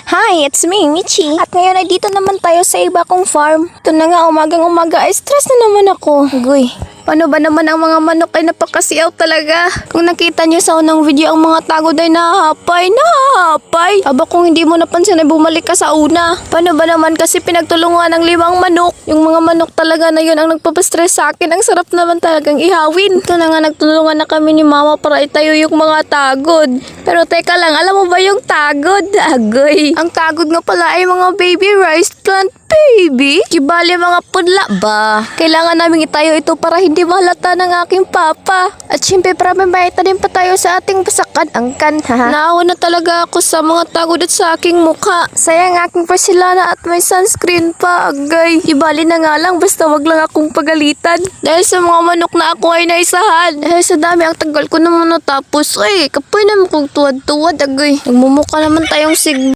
Hi, it's me, Michi. At ngayon ay dito naman tayo sa iba kong farm. Ito na nga, umagang-umaga ay stress na naman ako. Guy, paano ba naman ang mga manok ay napakasiyaw talaga? Kung nakita niyo sa unang video, ang mga tagod ay nahahapay. Aba kung hindi mo napansin ay bumalik ka sa una. Paano ba naman kasi pinagtulungan ng 5 manok? Yung mga manok talaga na yun ang nagpapastress sa akin. Ang sarap naman talagang ihawin. Ito na nga, nagtulungan na kami ni mama para itayo yung mga tagod. Pero teka lang, alam mo ba yung tagod? Agoy. Ang tagod nga pala ay mga baby rice plant, baby. Kibali mga pudla ba? Kailangan namin itayo ito para hindi mahalata ng aking papa. At syempre para may maitanim pa tayo sa ating pasakad angkan. Naawa na talaga ako sa mga tagod at sa aking mukha. Sayang aking porcelana at may sunscreen pa. Agay. Ibali na nga lang basta wag lang akong pagalitan. Dahil sa mga manok na ako ay naisahan. Dahil sa dami ang tagal ko naman natapos. Ay, kapoy naman kong tuwad-tuwad. Agay. Nagmumukha naman tayong